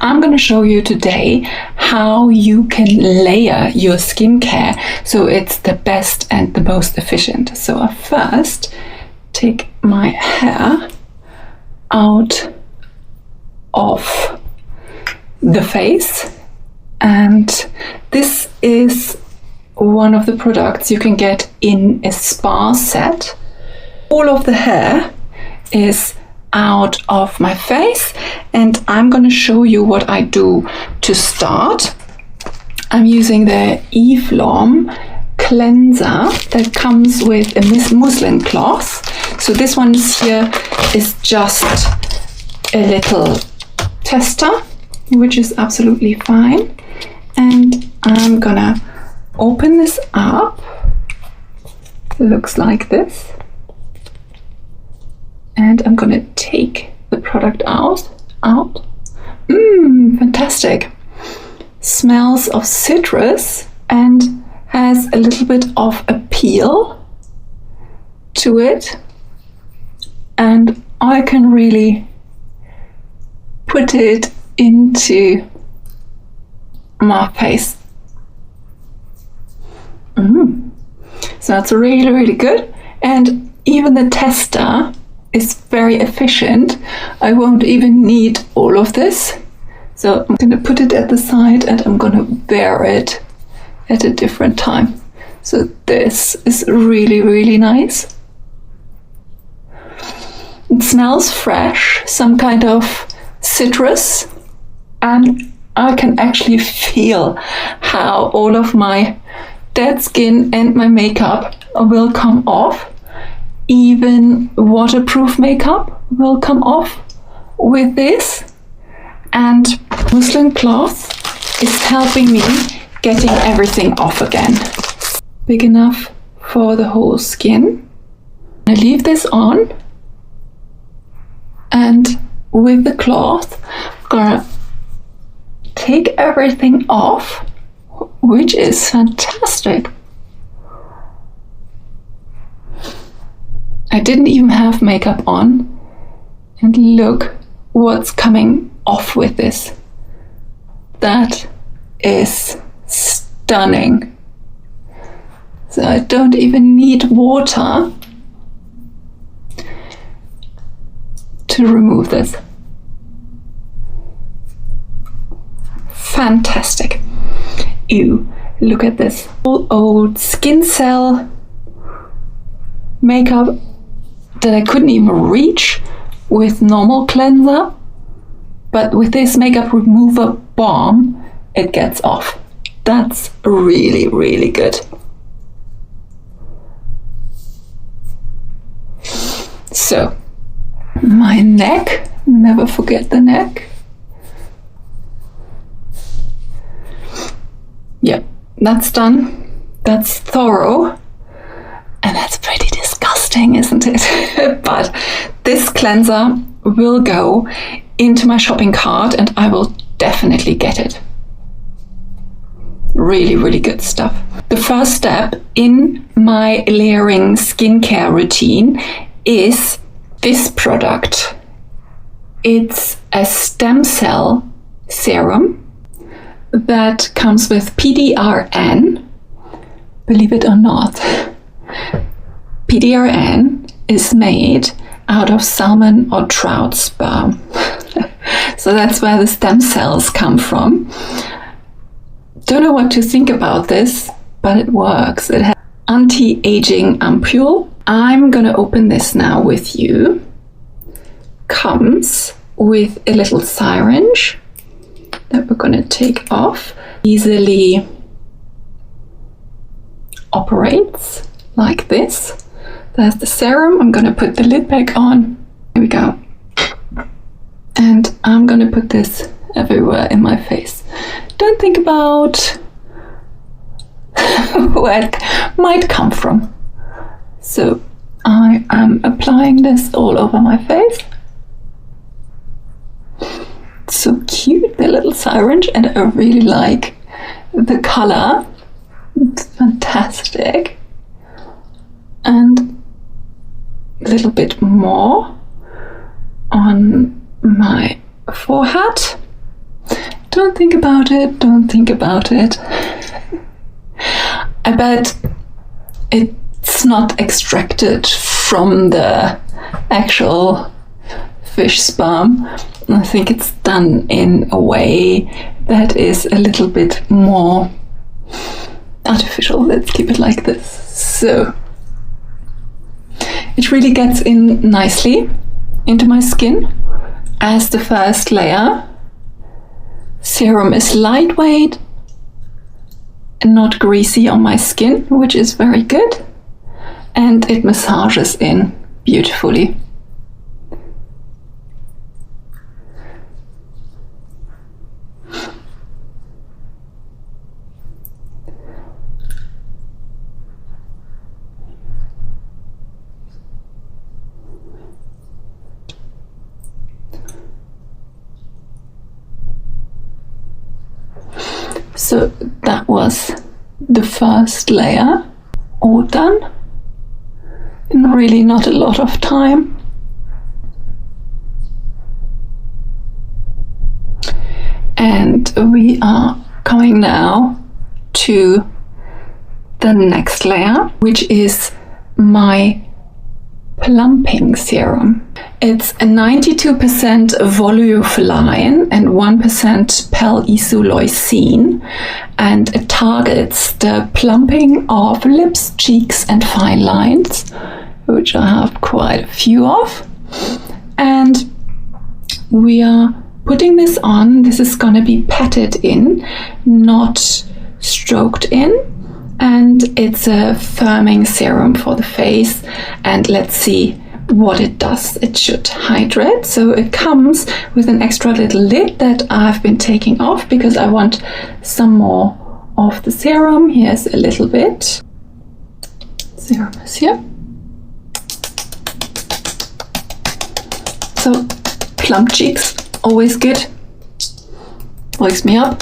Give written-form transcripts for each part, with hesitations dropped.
I'm going to show you today how you can layer your skincare so it's the best and the most efficient. So I first take my hair out of the face, and this is one of the products you can get in a spa set. All of the hair is out of my face, and I'm going to show you what I do to start. I'm using the Eve Lom cleanser that comes with a muslin cloth. So this one here is just a little tester, which is absolutely fine. And I'm gonna open this up. It looks like this. And I'm gonna take the product out. Fantastic. Smells of citrus and has a little bit of a peel to it. And I can really put it into my face. So that's really, really good. And even the tester is very efficient. I won't even need all of this. So I'm going to put it at the side and I'm going to wear it at a different time. So this is really, really nice. It smells fresh, some kind of citrus, and I can actually feel how all of my dead skin and my makeup will come off. Even waterproof makeup will come off with this, and muslin cloth is helping me getting everything off again. Big enough for the whole skin. I leave this on, and with the cloth I'm gonna take everything off, which is fantastic. I didn't even have makeup on, and look what's coming off with this. That is stunning. So I don't even need water to remove this. Fantastic. Ew, look at this old skin cell makeup that I couldn't even reach with normal cleanser, but with this makeup remover balm it gets off. That's really, really good. So my neck, never forget the neck. Yep, that's done. That's thorough. And that's pretty disgusting, isn't it? But this cleanser will go into my shopping cart and I will definitely get it. Really, really good stuff. The first step in my layering skincare routine is this product. It's a stem cell serum that comes with PDRN. Believe it or not, PDRN is made out of salmon or trout sperm. So that's where the stem cells come from. Don't know what to think about this, but it works. It has anti-aging ampule. I'm gonna open this now with you. Comes with a little syringe that we're gonna take off. Easily operates like this. There's the serum. I'm gonna put the lid back on. Here we go. And I'm gonna put this everywhere in my face. Don't think about where it might come from. So I am applying this all over my face. So cute, the little syringe, and I really like the color. It's fantastic. And a little bit more on my forehead. Don't think about it, don't think about it. I bet it's not extracted from the actual fish sperm. I think it's done in a way that is a little bit more artificial. Let's keep it like this. So it really gets in nicely into my skin as the first layer. Serum is lightweight and not greasy on my skin, which is very good, and it massages in beautifully. So that was the first layer, all done in really not a lot of time. And we are coming now to the next layer, which is my plumping serum. It's a 92% Volufiline and 1% L-isoleucine, and it targets the plumping of lips, cheeks and fine lines, which I have quite a few of. And we are putting this on. This is gonna be patted in, not stroked in. And it's a firming serum for the face, and let's see what it does. It should hydrate, so it comes with an extra little lid that I've been taking off because I want some more of the serum. Here's a little bit. Serum is here. So plump cheeks, always good, wakes me up.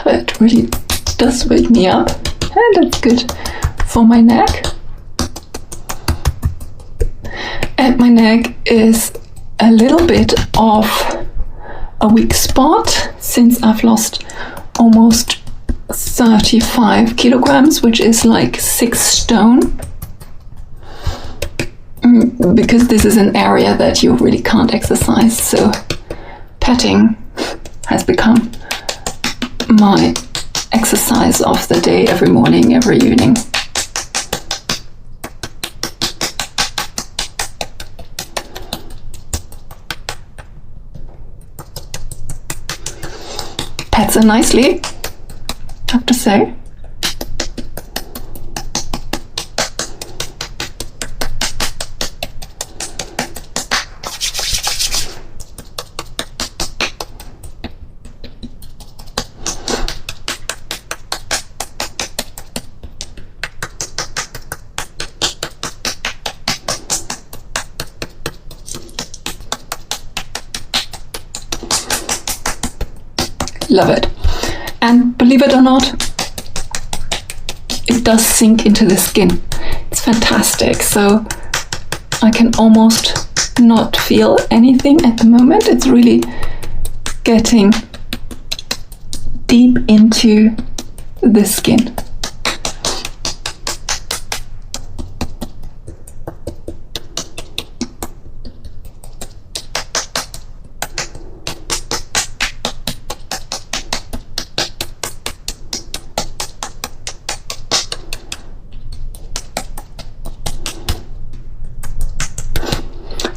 It really does wake me up, and it's good for my neck. And my neck is a little bit of a weak spot since I've lost almost 35 kilograms, which is like 6 stone. Because this is an area that you really can't exercise, so patting has become my exercise of the day, every morning, every evening. Pats her nicely, I have to say. Love it. And believe it or not, it does sink into the skin. It's fantastic. So I can almost not feel anything at the moment. It's really getting deep into the skin.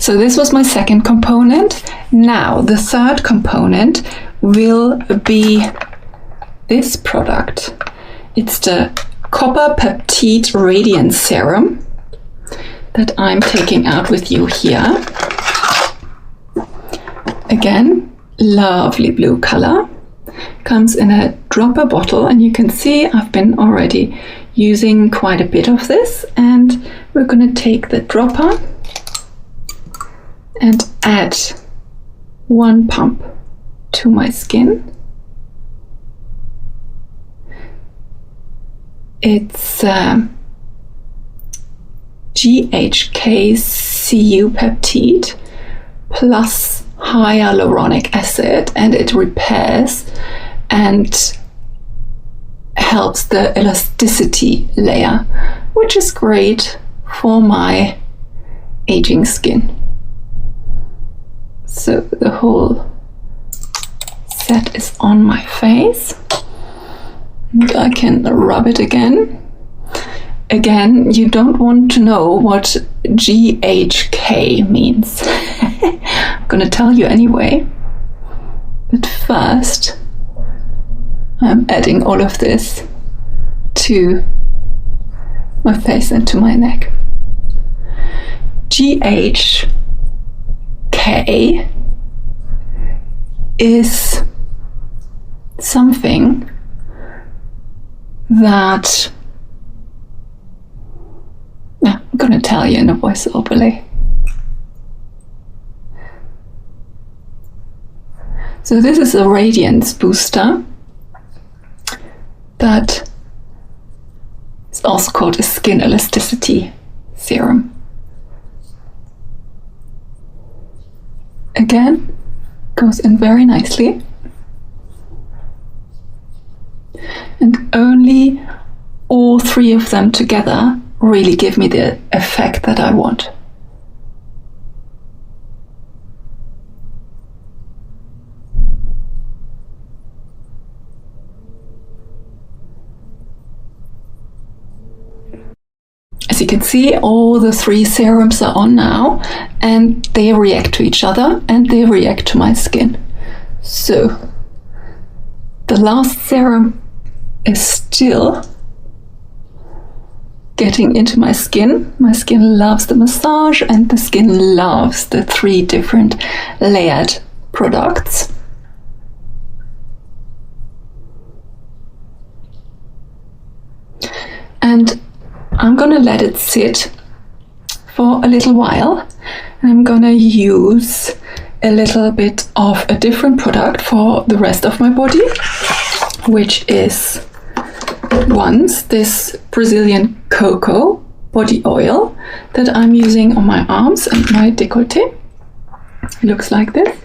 So this was my second component. Now the third component will be this product. It's the Copper Peptide Radiance Serum that I'm taking out with you here. Again, lovely blue color. Comes in a dropper bottle, and you can see I've been already using quite a bit of this, and we're going to take the dropper and add 1 pump to my skin. It's GHK-Cu peptide plus hyaluronic acid, and it repairs and helps the elasticity layer, which is great for my aging skin. So the whole set is on my face, and I can rub it again. Again, you don't want to know what GHK means. I'm gonna tell you anyway. But first, I'm adding all of this to my face and to my neck. GHK is something that I'm going to tell you in a voice overlay. So this is a radiance booster that is also called a skin elasticity serum. Again, goes in very nicely, and only all three of them together really give me the effect that I want. As you can see, all the three serums are on now, and they react to each other and they react to my skin. So the last serum is still getting into my skin. My skin loves the massage, and the skin loves the three different layered products. And I'm gonna let it sit for a little while. I'm gonna use a little bit of a different product for the rest of my body, which is this Brazilian Coco body oil that I'm using on my arms and my décolleté. It looks like this.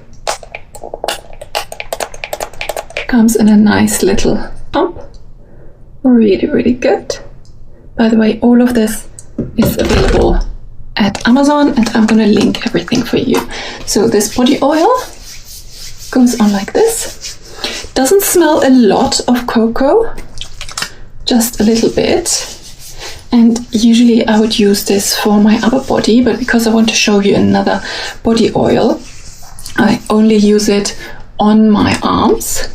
Comes in a nice little pump. Really, really good. By the way, all of this is available at Amazon, and I'm going to link everything for you. So this body oil goes on like this. Doesn't smell a lot of cocoa, just a little bit. And usually I would use this for my upper body, but because I want to show you another body oil, I only use it on my arms.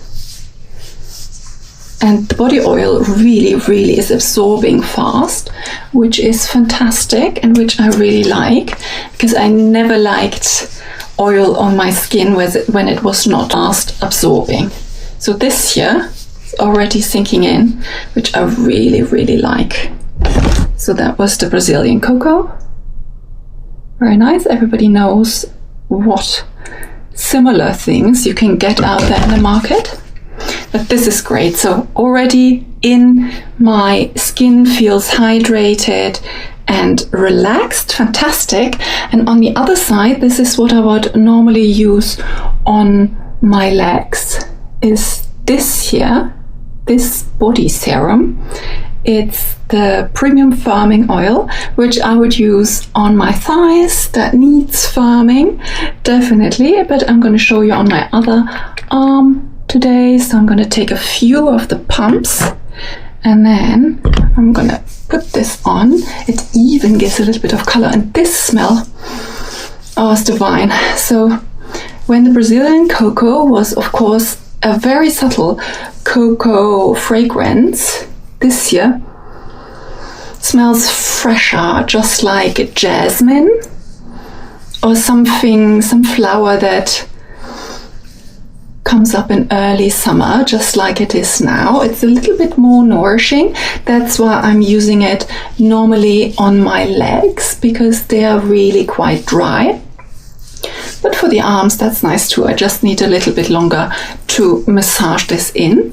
And the body oil really, really is absorbing fast, which is fantastic and which I really like, because I never liked oil on my skin when it was not fast absorbing. So this here is already sinking in, which I really, really like. So that was the Brazilian Coco. Very nice. Everybody knows what similar things you can get out there in the market. But this is great. So already in, my skin feels hydrated and relaxed. Fantastic. And on the other side, this is what I would normally use on my legs, is this here, this body serum. It's the premium firming oil, which I would use on my thighs. That needs firming, definitely. But I'm going to show you on my other arm today. So I'm going to take a few of the pumps, and then I'm going to put this on. It even gives a little bit of color, and this smell, oh, it's divine. So when the Brazilian Coco was, of course, a very subtle cocoa fragrance, this here smells fresher, just like jasmine or something, some flower that comes up in early summer, just like it is now. It's a little bit more nourishing. That's why I'm using it normally on my legs, because they are really quite dry. But for the arms, that's nice too. I just need a little bit longer to massage this in,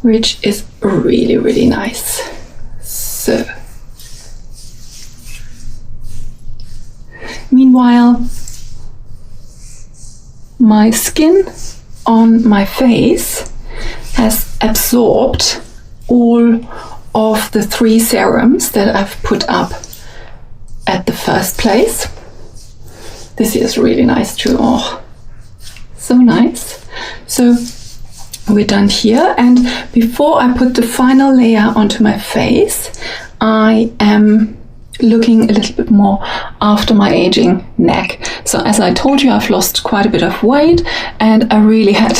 which is really, really nice. So Meanwhile, my skin on my face has absorbed all of the 3 serums that I've put up at the first place. This is really nice too. Oh, so nice. So we're done here, and before I put the final layer onto my face, I am looking a little bit more after my aging neck. So as I told you, I've lost quite a bit of weight, and I really had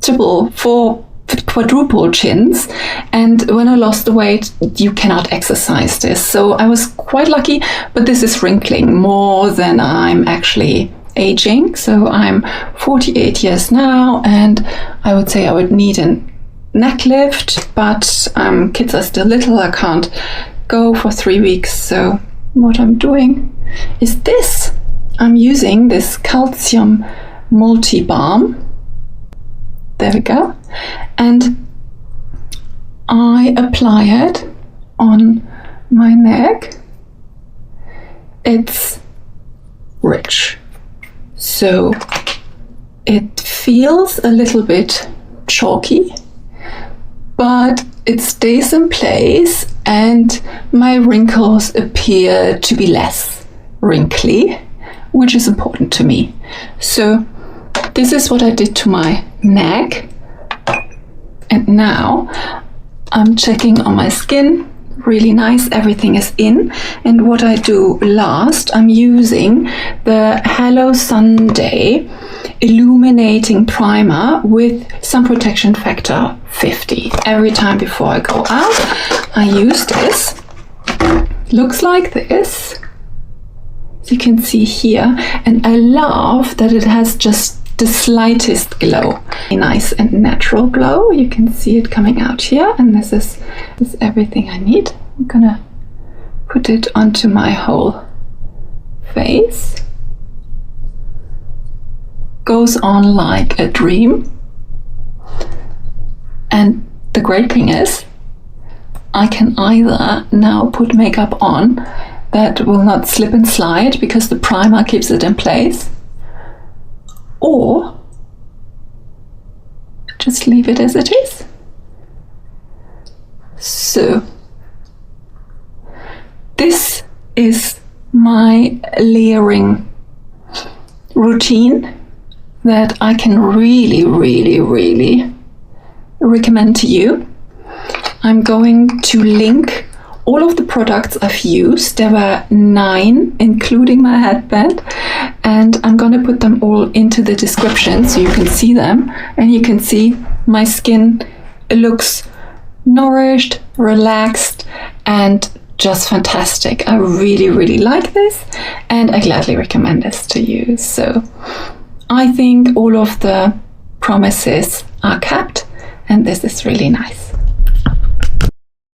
triple, 4, quadruple chins, and when I lost the weight, you cannot exercise this. So I was quite lucky, but this is wrinkling more than I'm actually aging. So I'm 48 years now, and I would say I would need a neck lift, but kids are still little, I can't go for 3 weeks. So what I'm doing is this. I'm using this calcium multi-balm. There we go. And I apply it on my neck. It's rich, so it feels a little bit chalky, but it stays in place, and my wrinkles appear to be less wrinkly, which is important to me. So this is what I did to my neck, and now I'm checking on my skin. Really nice, everything is in. And what I do last, I'm using the Hello Sunday illuminating primer with sun protection factor 50. Every time before I go out, I use this. Looks like this, as you can see here, and I love that it has just the slightest glow. A nice and natural glow. You can see it coming out here, and this is everything I need. I'm gonna put it onto my whole face. Goes on like a dream. And the great thing is, I can either now put makeup on that will not slip and slide because the primer keeps it in place, or just leave it as it is. So this is my layering routine that I can really recommend to you. I'm going to link all of the products I've used. There were 9, including my headband, and I'm going to put them all into the description so you can see them, and you can see my skin looks nourished, relaxed, and just fantastic. I really like this, and I gladly recommend this to you. So I think all of the promises are kept, and this is really nice.